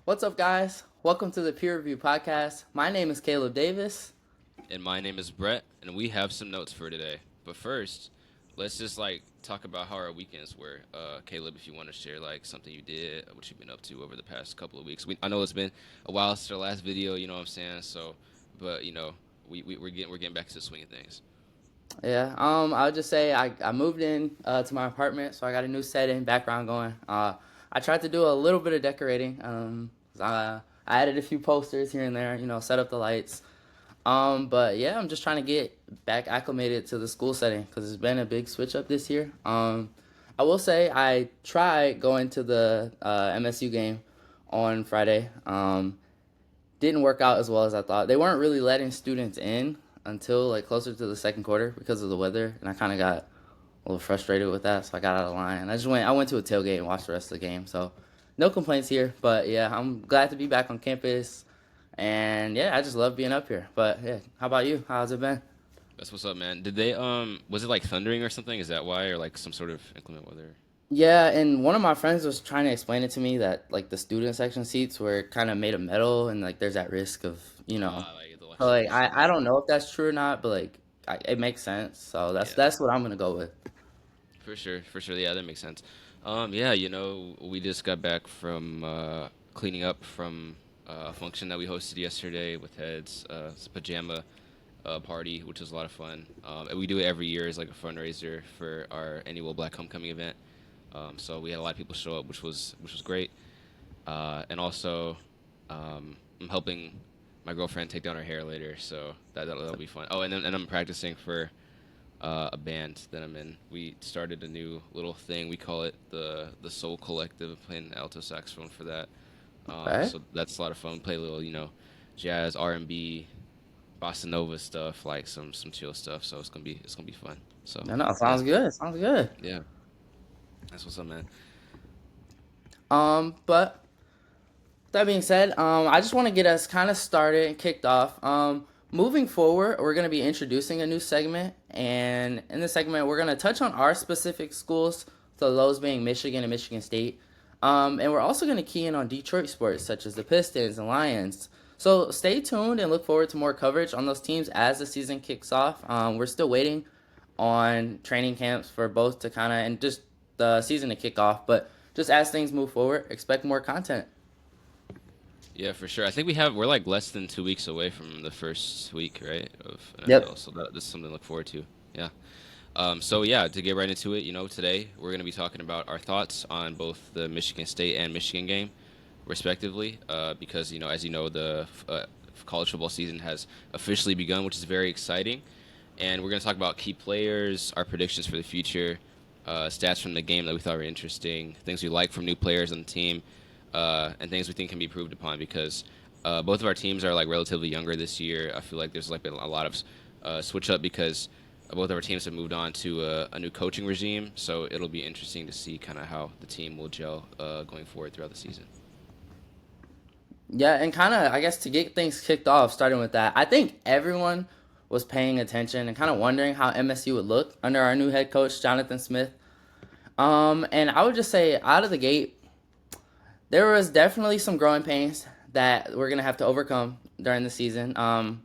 What's up, guys? Welcome to the Peer Review Podcast. My name is Caleb Davis. And my name is Brett, and we have some notes for today. But first, let's just talk about how our weekends were. Caleb, if you want to share something you did, what you've been up to over the past couple of weeks. I know it's been a while since our last video. You know what I'm saying? So, but we're getting back to the swing of things. Yeah, I would just say I moved in to my apartment, so I got a new setting, background going. I tried to do a little bit of decorating. I added a few posters here and there, set up the lights. But yeah, I'm just trying to get back acclimated to the school setting because it's been a big switch up this year. I will say I tried going to the MSU game on Friday. Didn't work out as well as I thought. They weren't really letting students in until like closer to the second quarter because of the weather, and I kind of got a little frustrated with that, so I got out of line. And I went to a tailgate and watched the rest of the game. So no complaints here, but yeah, I'm glad to be back on campus. And yeah, I just love being up here. But yeah, how about you? How's it been? That's what's up, man. Did they was it like thundering or something? Is that why, or like some sort of inclement weather? Yeah, and one of my friends was trying to explain it to me that like the student section seats were kind of made of metal and like there's that risk of, Like the so, like electrocution. I don't know if that's true or not, but like it makes sense. So that's Yeah. that's what I'm gonna go with. For sure. Yeah, that makes sense. Yeah, we just got back from cleaning up from a function that we hosted yesterday with heads. It's a pajama party, which was a lot of fun. And we do it every year as like a fundraiser for our annual Black Homecoming event. So we had a lot of people show up, which was great. And also, I'm helping my girlfriend take down her hair later, so that'll be fun. Oh, and I'm practicing for a band that I'm in. We started a new little thing. We call it the Soul Collective. I'm playing alto saxophone for that. Okay. So that's a lot of fun. Play a little, jazz, R&B, bossa nova stuff, like some chill stuff. So it's gonna be fun. So No, no, yeah, sounds good. Sounds good. yeah, that's what's up, man. But that being said, I just want to get us kind of started and kicked off. Moving forward, we're going to be introducing a new segment, and in this segment, we're going to touch on our specific schools, so those being Michigan and Michigan State. And we're also going to key in on Detroit sports such as the Pistons and Lions. So stay tuned and look forward to more coverage on those teams as the season kicks off. We're still waiting on training camps for both to kind of and just the season to kick off, but just as things move forward, expect more content. Yeah, for sure. I think we're like less than 2 weeks away from the first week, right, of Yep. NFL. So that's something to look forward to. Yeah. So yeah, to get right into it, today we're going to be talking about our thoughts on both the Michigan State and Michigan game, respectively, because as you know, the college football season has officially begun, which is very exciting, and we're going to talk about key players, our predictions for the future, stats from the game that we thought were interesting, things we like from new players on the team, and things we think can be improved upon because both of our teams are like relatively younger this year. I feel like there's like been a lot of switch up because both of our teams have moved on to a new coaching regime, so it'll be interesting to see kind of how the team will gel going forward throughout the season. Yeah, and kind of, I guess, to get things kicked off, starting with that, I think everyone was paying attention and kind of wondering how MSU would look under our new head coach, Jonathan Smith. And I would just say, out of the gate, there was definitely some growing pains that we're gonna have to overcome during the season.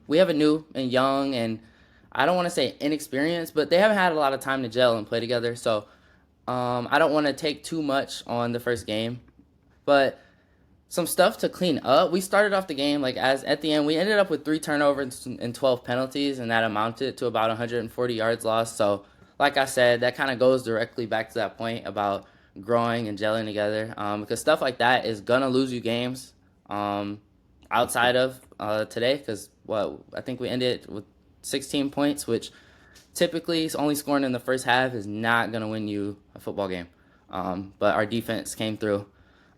We have a new and young, and I don't want to say inexperienced, but they haven't had a lot of time to gel and play together. So I don't want to take too much on the first game, but some stuff to clean up. We started off the game like as at the end we ended up with 3 turnovers and 12 penalties, and that amounted to about 140 yards lost. So, like I said, that kind of goes directly back to that point about growing and gelling together. Because stuff like that is gonna lose you games. Um, Outside of today, because what I think we ended with 16 points, which typically only scoring in the first half is not gonna win you a football game. But our defense came through.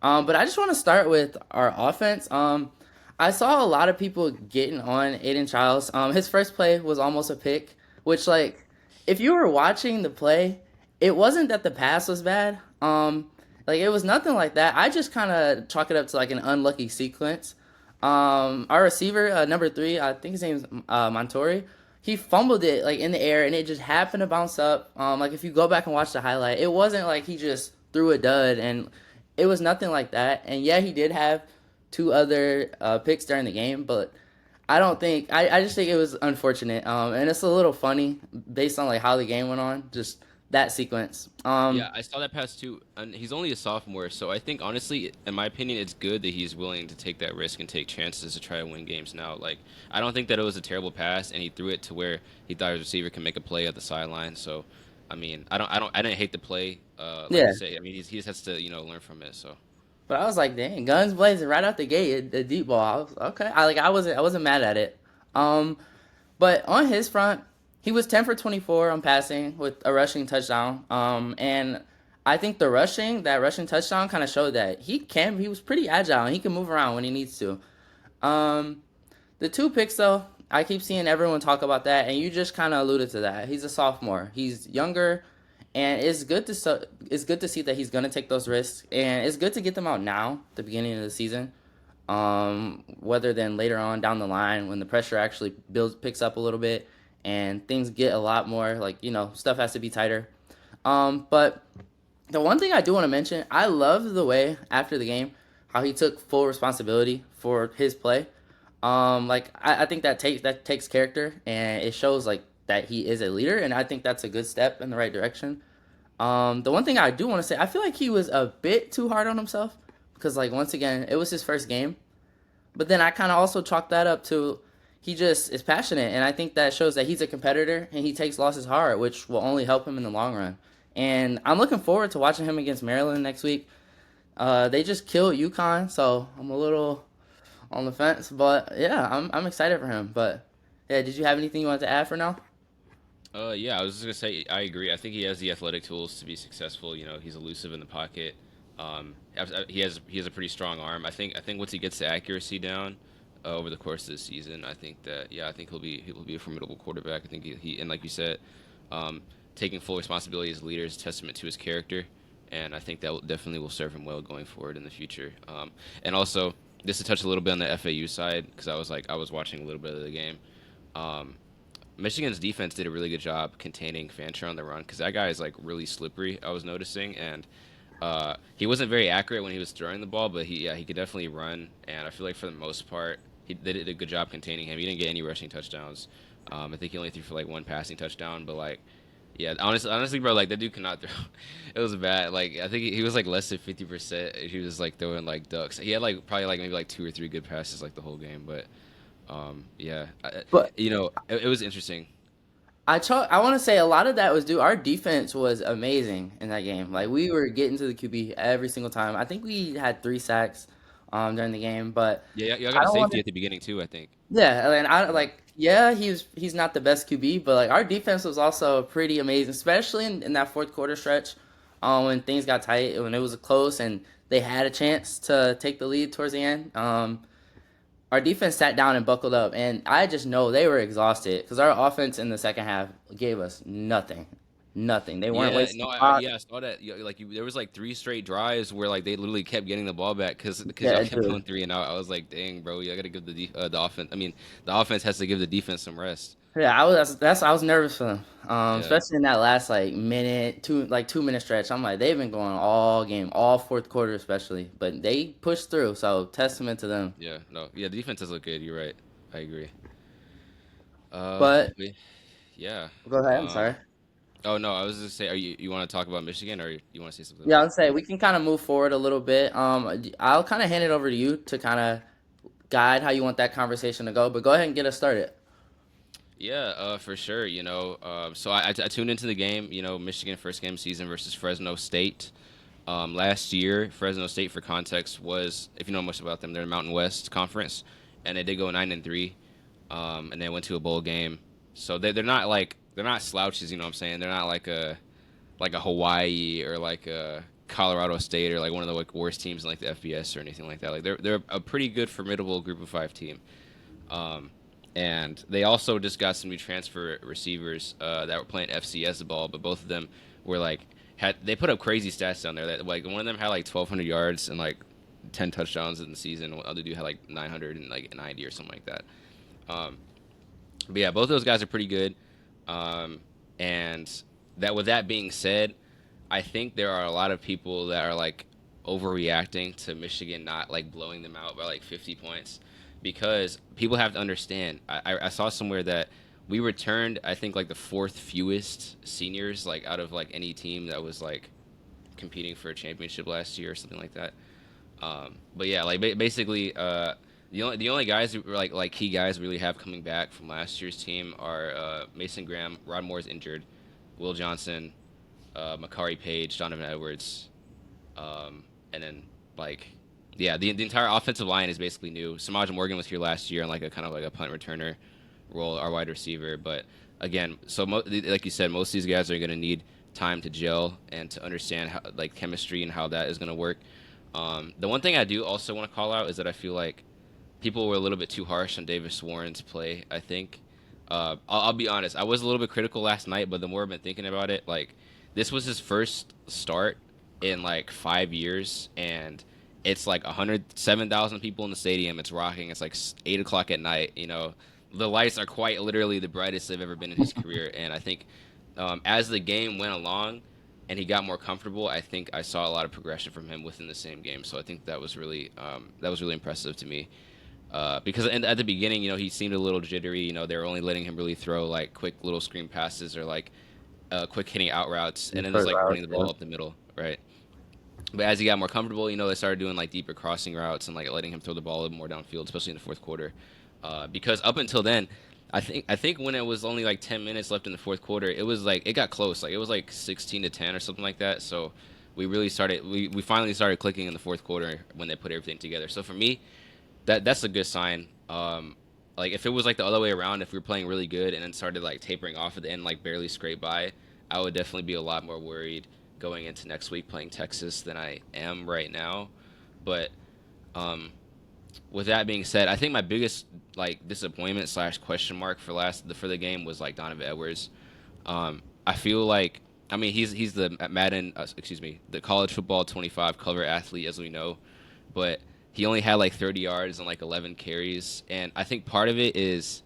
But I just want to start with our offense. I saw a lot of people getting on Aiden Childs. His first play was almost a pick, which like if you were watching the play, it wasn't that the pass was bad. Like it was nothing like that. I just kind of chalk it up to like an unlucky sequence. Our receiver, number 3, I think his name's Montori. He fumbled it like in the air, and it just happened to bounce up. Like if you go back and watch the highlight, it wasn't like he just threw a dud, and it was nothing like that. And yeah, he did have two other picks during the game, but I don't think I just think it was unfortunate. And it's a little funny based on like how the game went on, just that sequence. Yeah, I saw that pass too, and he's only a sophomore, so I think honestly, in my opinion, it's good that he's willing to take that risk and take chances to try to win games now. Like, I don't think that it was a terrible pass, and he threw it to where he thought his receiver can make a play at the sideline. So, I mean, I didn't hate the play. Like you Yeah, say, I mean, he just has to, learn from it. So, but I was like, dang, guns blazing right out the gate, the deep ball. I was okay. I wasn't mad at it. Um, but on his front, he was 10 for 24 on passing with a rushing touchdown. And I think that rushing touchdown kind of showed that he was pretty agile and he can move around when he needs to. Um, the two picks though, I keep seeing everyone talk about that, and you just kind of alluded to that. He's a sophomore. He's younger, and it's good to see that he's gonna take those risks, and it's good to get them out now, the beginning of the season. Whether than later on down the line when the pressure actually picks up a little bit, and things get a lot more like stuff has to be tighter. But the one thing I do want to mention, I love the way after the game how he took full responsibility for his play. Like I think that takes character and it shows like that he is a leader, and I think that's a good step in the right direction. The one thing I do want to say, I feel like he was a bit too hard on himself because like once again, it was his first game. But then I kind of also chalk that up to he just is passionate, and I think that shows that he's a competitor and he takes losses hard, which will only help him in the long run. And I'm looking forward to watching him against Maryland next week. They just killed UConn, so I'm a little on the fence, but yeah, I'm excited for him. But yeah, did you have anything you wanted to add for now? yeah, I was just gonna say I agree. I think he has the athletic tools to be successful. He's elusive in the pocket. He has a pretty strong arm. I think once he gets the accuracy down over the course of the season, I think that yeah, I think he'll be a formidable quarterback. I think he and like you said, um, taking full responsibility as a leader is a testament to his character, and I think that definitely will serve him well going forward in the future. And also just to touch a little bit on the FAU side because I was watching a little bit of the game. Um, Michigan's defense did a really good job containing Fancher on the run because that guy is like really slippery. I was noticing, and he wasn't very accurate when he was throwing the ball, but he could definitely run. And I feel like for the most part, they did a good job containing him. He didn't get any rushing touchdowns. I think he only threw for like one passing touchdown, but like. Yeah, honestly, bro, like that dude could not throw. It was bad. Like I think he was like less than 50%. He was like throwing like ducks. He had like probably like maybe like two or three good passes like the whole game. But yeah, But it was interesting. I want to say a lot of that was due. Our defense was amazing in that game. Like we were getting to the QB every single time. I think we had 3 sacks during the game, but Yeah, y'all I got a don't want safety to. at the beginning too. I think. Yeah, and I like yeah, he's not the best QB, but like our defense was also pretty amazing, especially in that fourth quarter stretch, when things got tight, when it was close and they had a chance to take the lead towards the end. Our defense sat down and buckled up, and I just know they were exhausted because our offense in the second half gave us nothing, nothing. They weren't Yeah, wasting no, clock. yeah, I saw that. There was like three straight drives where like they literally kept getting the ball back because y'all Yeah, kept dude. going three and out. I was like, dang, bro, you gotta give the offense. I mean, the offense has to give the defense some rest. Yeah, I was nervous for them, Yeah, especially in that last like minute, 2 minute stretch. I'm like they've been going all game, all fourth quarter especially, but they pushed through. So testament to them. yeah, no, yeah, the defense does look good. You're right. I agree. Uh, But but yeah. go ahead. I'm Um. sorry. Oh no, I was just say, are you want to talk about Michigan or you want to say something Yeah, else? I'll say we can kind of move forward a little bit. I'll kind of hand it over to you to kind of guide how you want that conversation to go. But go ahead and get us started. Yeah, for sure. So I tuned into the game. Michigan first game of season versus Fresno State. Last year, Fresno State, for context, was if you know much about them, they're a Mountain West conference, and they did go 9-3, and they went to a bowl game. So they're not like they're not slouches. You know what I'm saying? They're not like a Hawaii or like a Colorado State or like one of the like worst teams in like the FBS or anything like that. Like they're a pretty good, formidable Group of Five team. Um, and they also just got some new transfer receivers that were playing FCS ball, but both of them were like had they put up crazy stats down there. That like one of them had like 1,200 yards and like 10 touchdowns in the season. The other dude had like 990 or something like that. Um, but yeah, both of those guys are pretty good. And that with that being said, I think there are a lot of people that are like overreacting to Michigan not like blowing them out by like 50 points because people have to understand. I saw somewhere that we returned I think like the fourth fewest seniors like out of like any team that was like competing for a championship last year or something like that. But yeah, like basically, the only guys who were like key guys we really have coming back from last year's team are Mason Graham, Rod Moore's injured, Will Johnson, Makari Page, Donovan Edwards, and then like yeah, the entire offensive line is basically new. Samaj Morgan was here last year in like a kind of like a punt returner role, our wide receiver. But again, so like you said, most of these guys are going to need time to gel and to understand how like chemistry and how that is going to work. The one thing I do also want to call out is that I feel like people were a little bit too harsh on Davis Warren's play. I think I'll be honest. I was a little bit critical last night, but the more I've been thinking about it, like this was his first start in like 5 years, and it's like 107,000 people in the stadium. It's rocking. It's like 8 o'clock at night. The lights are quite literally the brightest they've ever been in his career. And I think as the game went along and he got more comfortable, I think I saw a lot of progression from him within the same game. So I think that was really impressive to me. Because at the beginning, he seemed a little jittery. They were only letting him really throw like quick little screen passes or like quick hitting out routes, and then it's Short like running routes, the yeah. ball up the middle, right? But as he got more comfortable, they started doing like deeper crossing routes and like letting him throw the ball a little more downfield, especially in the fourth quarter. Because up until then, I think when it was only like 10 minutes left in the fourth quarter, it was like it got close. Like it was like 16-10 or something like that. So we finally started clicking in the fourth quarter when they put everything together. So for me, that's a good sign. Like if it was like the other way around, if we were playing really good and then started like tapering off at the end, like barely scrape by, I would definitely be a lot more worried going into next week playing Texas than I am right now. But with that being said, I think my biggest like disappointment slash question mark for the game was like Donovan Edwards. I feel like I mean he's the Madden excuse me the college football 25 cover athlete as we know, but he only had like 30 yards and like 11 carries, and I think part of it is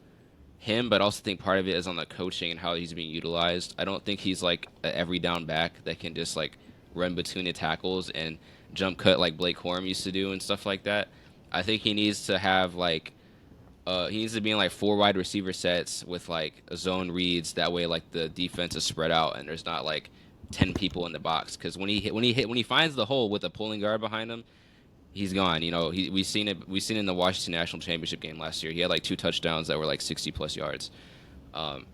him, but I also think part of it is on the coaching and how he's being utilized. I don't think he's like a every down back that can just like run between the tackles and jump cut like Blake Corum used to do and stuff like that. I think he needs to have like he needs to be in like four wide receiver sets with like zone reads. That way, like the defense is spread out and there's not like 10 people in the box. Because when he finds the hole with a pulling guard behind him, he's gone. We've seen it in the Washington National Championship game last year. He had like two touchdowns that were like 60 plus yards. Um,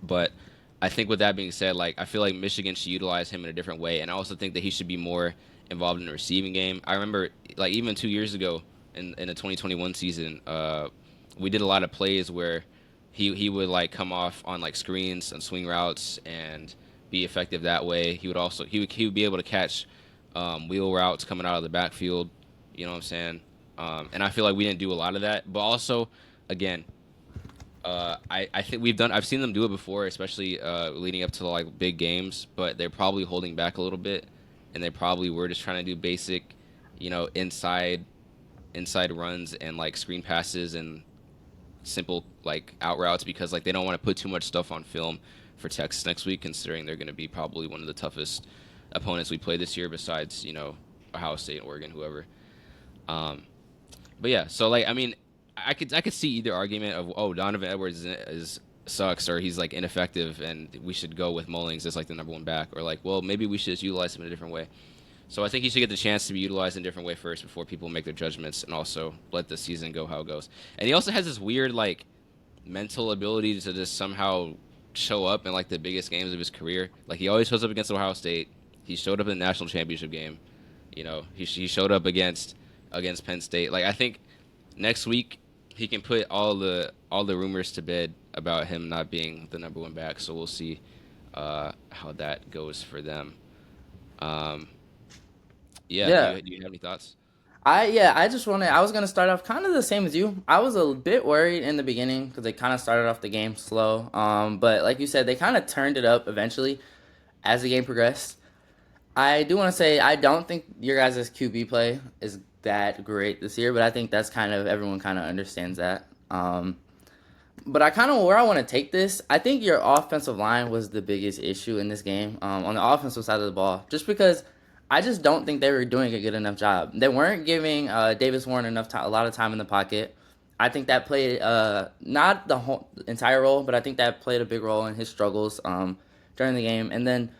but I think with that being said, like I feel like Michigan should utilize him in a different way, and I also think that he should be more involved in the receiving game. I remember like even 2 years ago in the 2021 season, we did a lot of plays where he would like come off on like screens and swing routes and be effective that way. He would be able to catch wheel routes coming out of the backfield. You know what I'm saying? And I feel like we didn't do a lot of that. But also, again, I think I've seen them do it before, especially leading up to like big games. But they're probably holding back a little bit, and they probably were just trying to do basic, inside runs and like screen passes and simple like out routes because like they don't want to put too much stuff on film for Texas next week, considering they're going to be probably one of the toughest opponents we play this year, besides Ohio State, Oregon, whoever. Um, but yeah, so like I mean, I could see either argument of Donovan Edwards is sucks or he's like ineffective and we should go with Mullings as like the number one back, or like maybe we should just utilize him in a different way. So I think he should get the chance to be utilized in a different way first before people make their judgments, and also let the season go how it goes. And he also has this weird like mental ability to just somehow show up in like the biggest games of his career. Like he always shows up against Ohio State. He showed up in the national championship game. He showed up against Penn State. Like I think next week he can put all the rumors to bed about him not being the number one back. So we'll see how that goes for them. Um, yeah. Do Yeah. you have any thoughts? I just wanted. I was gonna start off kind of the same as you. I was a bit worried in the beginning because they kind of started off the game slow. But like you said, they kind of turned it up eventually as the game progressed. I do want to say I don't think your guys' QB play is that great this year, but I think that's kind of everyone kind of understands that. But I kind of where I want to take this. I think your offensive line was the biggest issue in this game on the offensive side of the ball, just because I just don't think they were doing a good enough job. They weren't giving Davis Warren enough time, a lot of time in the pocket. I think that played not the whole entire role, but I think that played a big role in his struggles during the game. And then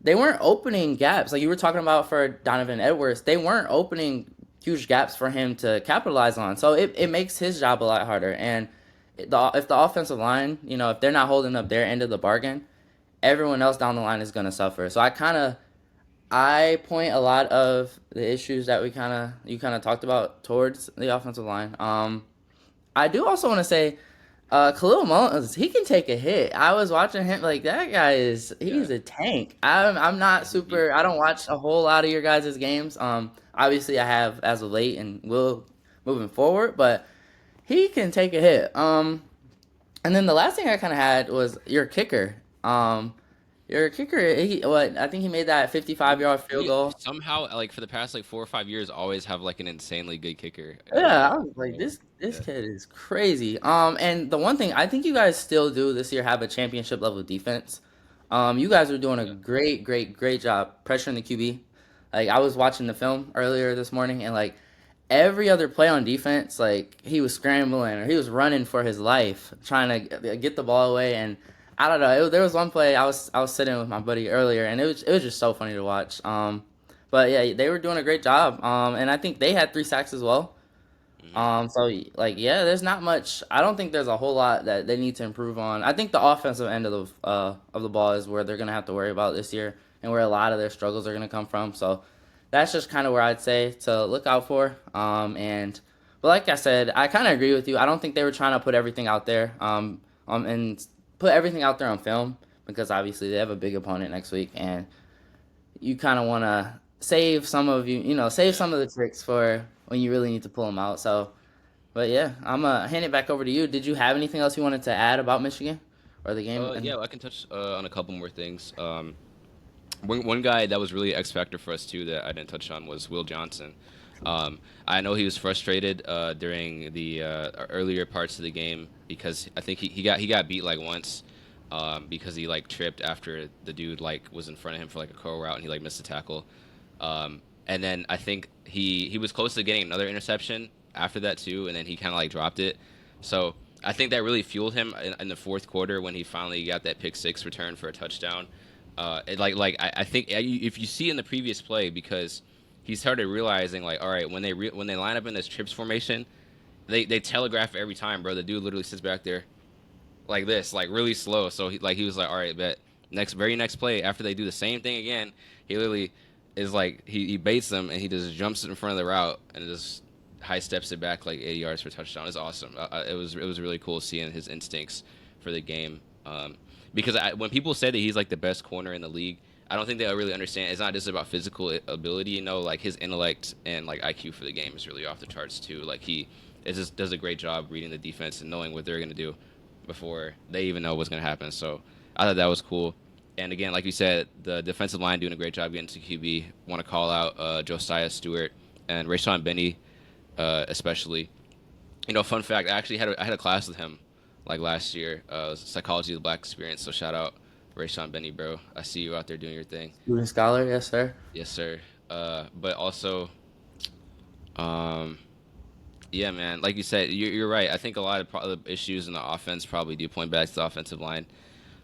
they weren't opening gaps like you were talking about for Donovan Edwards. They weren't opening huge gaps for him to capitalize on. So it makes his job a lot harder. And if the offensive line, if they're not holding up their end of the bargain, everyone else down the line is going to suffer. So I point a lot of the issues that you kind of talked about towards the offensive line. I do also want to say, Khalil Mullins, he can take a hit. I was watching him like that guy Yeah, he's a tank. I'm not he's a beast. super. I don't watch a whole lot of your guys' games. Obviously I have as of late and will moving forward, but he can take a hit. And then the last thing I kind of had was your kicker. Your kicker, I think he made that 55-yard field He goal. somehow like for the past like 4 or 5 years always have like an insanely good kicker. Yeah, I was like, So, this yeah, kid is crazy. And the one thing I think you guys still do this year have a championship level defense. You guys are doing a yeah, great job pressuring the QB. Like I was watching the film earlier this morning, and like every other play on defense, like he was scrambling or he was running for his life, trying to get the ball away. And I don't know, there was one play I was sitting with my buddy earlier, and it was just so funny to watch. But yeah, they were doing a great job. And I think they had 3 sacks as well. hmm So like yeah, there's not much. I don't think there's a whole lot that they need to improve on. I think the offensive end of the ball is where they're gonna have to worry about this year, and where a lot of their struggles are gonna come from. So that's just kind of where I'd say to look out for. But like I said, I kind of agree with you. I don't think they were trying to put everything out there, and put everything out there on film because obviously they have a big opponent next week, and you kind of want to save yeah. some of the tricks for when you really need to pull them out. So, but yeah, I'm gonna hand it back over to you. Did you have anything else you wanted to add about Michigan or the game? Yeah, And I can touch on a couple more things. One guy that was really X factor for us too that I didn't touch on was Will Johnson. I know he was frustrated during the earlier parts of the game because I think he got beat like once because he like tripped after the dude like was in front of him for like a curl route and he like missed a tackle. And then I think he was close to getting another interception after that too, and then he kind of like dropped it. So I think that really fueled him in the fourth quarter when he finally got that pick six return for a touchdown. I think if you see in the previous play because he started realizing like all right when they line up in this trips formation they telegraph every time, bro. The dude literally sits back there like this, like really slow. So he was like, all right, bet very next play after they do the same thing again, he literally is like he baits them and he just jumps in front of the route and just high steps it back like 80 yards for a touchdown. It's awesome. It was really cool seeing his instincts for the game. Because when people say that he's like the best corner in the league, I don't think they really understand. It's not just about physical ability, like his intellect and like IQ for the game is really off the charts too. Like he just does a great job reading the defense and knowing what they're gonna do before they even know what's gonna happen. So I thought that was cool. And again, like you said, the defensive line doing a great job getting to QB. Want to call out Josiah Stewart and Rayshon Benny, especially. Fun fact, I had a class with him like last year, psychology of the black experience. So shout out Rayshon Benny, bro. I see you out there doing your thing. student scholar, yes sir. Yes, sir. But also, um, yeah, man. Like you said, you're right. I think a lot of the issues in the offense probably do point back to the offensive line.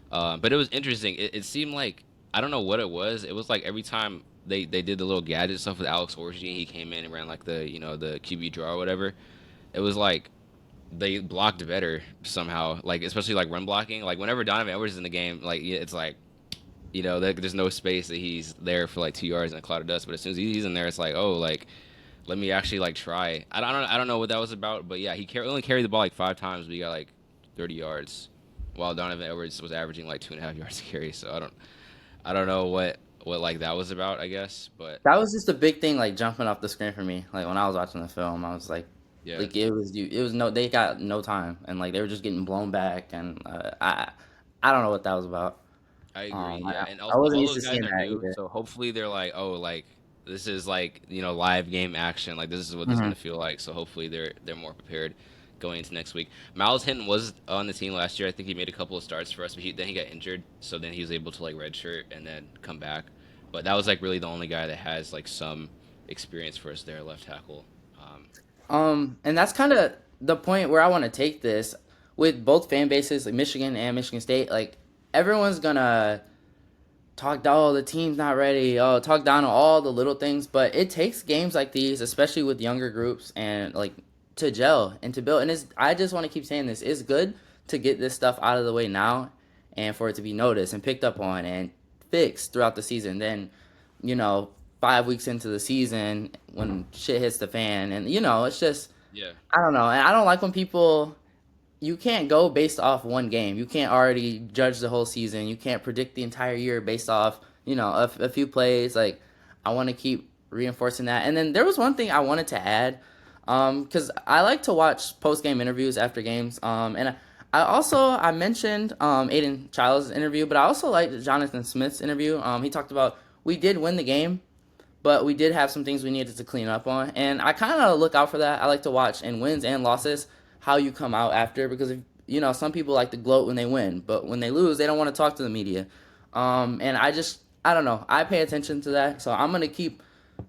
But it was interesting. It seemed like I don't know what it was. It was like every time they did the little gadget stuff with Alex Orji, he came in and ran like the QB draw or whatever. It was like they blocked better somehow. Like especially like run blocking. Like whenever Donovan Edwards is in the game, like yeah, it's like there's no space that he's there for like 2 yards in a cloud of dust. But as soon as he's in there, it's like oh like let me actually like try. I don't know what that was about, but yeah, only carried the ball like 5 times, but he got like 30 yards, while Donovan Edwards was averaging like 2.5 yards a carry. So I don't know what like that was about. I guess, but That was just a big thing, like jumping off the screen for me. Like when I was watching the film, I was yeah, like it was no, they got no time, and like they were just getting blown back, and I don't know what that was about. I agree. Yeah, and I wasn't all used those to guys seeing are that new, either. so hopefully they're like oh like this is like live game action. Like this is what this is Hmm. gonna feel like. So hopefully they're more prepared going into next week. Miles Hinton was on the team last year. I think he made a couple of starts for us, but then he got injured, so then he was able to like redshirt and then come back. But that was like really the only guy that has like some experience for us there, left tackle. And that's kind of the point where I want to take this with both fan bases, like Michigan and Michigan State. Like everyone's gonna talk down, oh, the team's not ready. Oh, talk down on all the little things, but it takes games like these, especially with younger groups, and like to gel and to build. And it's I just want to keep saying this. It's good to get this stuff out of the way now, and for it to be noticed and picked up on and fixed throughout the season. Then, 5 weeks into the season when shit hits the fan, and it's just Yeah. I don't know, and I don't like when people you can't go based off one game. You can't already judge the whole season. You can't predict the entire year based off, a few plays. Like, I want to keep reinforcing that. And then there was one thing I wanted to add, because I like to watch post game interviews after games. And I mentioned Aiden Childs' interview, but I also liked Jonathan Smith's interview. He talked about we did win the game, but we did have some things we needed to clean up on, and I kind of look out for that. I like to watch in wins and losses how you come out after, because if, some people like to gloat when they win, but when they lose, they don't want to talk to the media. And I don't know. I pay attention to that, so I'm gonna keep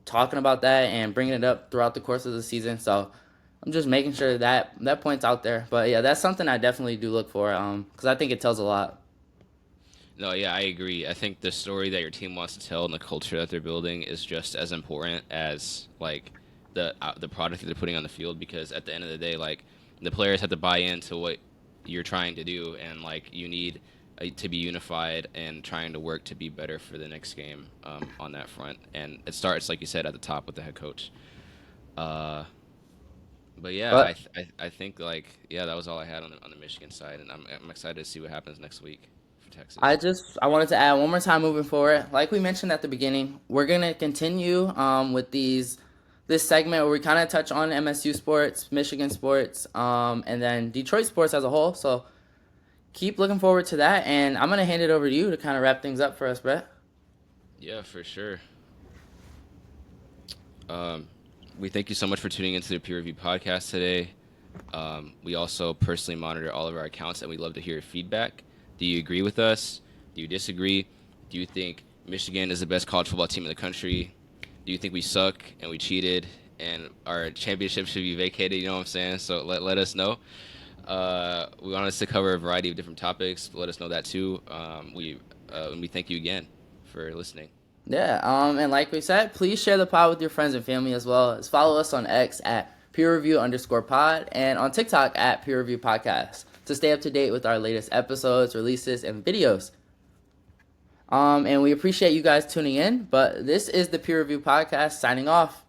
talking about that and bringing it up throughout the course of the season. So I'm just making sure that point's out there. But yeah, that's something I definitely do look for, because I think it tells a lot. No, yeah, I agree. I think the story that your team wants to tell and the culture that they're building is just as important as like the product that they're putting on the field. Because at the end of the day, like the players have to buy into what you're trying to do, and like you need to be unified and trying to work to be better for the next game on that front. And it starts, like you said, at the top with the head coach. Uh, but yeah, But I think like yeah, that was all I had on the Michigan side, and I'm excited to see what happens next week for Texas. I wanted to add one more time moving forward. Like we mentioned at the beginning, we're gonna continue with this segment where we kind of touch on MSU sports, Michigan sports, and then Detroit sports as a whole. So keep looking forward to that, and I'm gonna hand it over to you to kind of wrap things up for us, Brett. Yeah, for sure. Um, we thank you so much for tuning into the Peer Review podcast today. We also personally monitor all of our accounts, and we love to hear your feedback. Do you agree with us? Do you disagree? Do you think Michigan is the best college football team in the country? Do you think we suck and we cheated and our championship should be vacated? You know what I'm saying? So let us know. We want us to cover a variety of different topics. Let us know that too. We thank you again for listening. Yeah, and like we said, please share the pod with your friends and family as well as follow us on X at peerreview_pod and on TikTok at Peer Review Podcast to stay up to date with our latest episodes, releases, and videos. And we appreciate you guys tuning in, but this is the Peer Review Podcast signing off.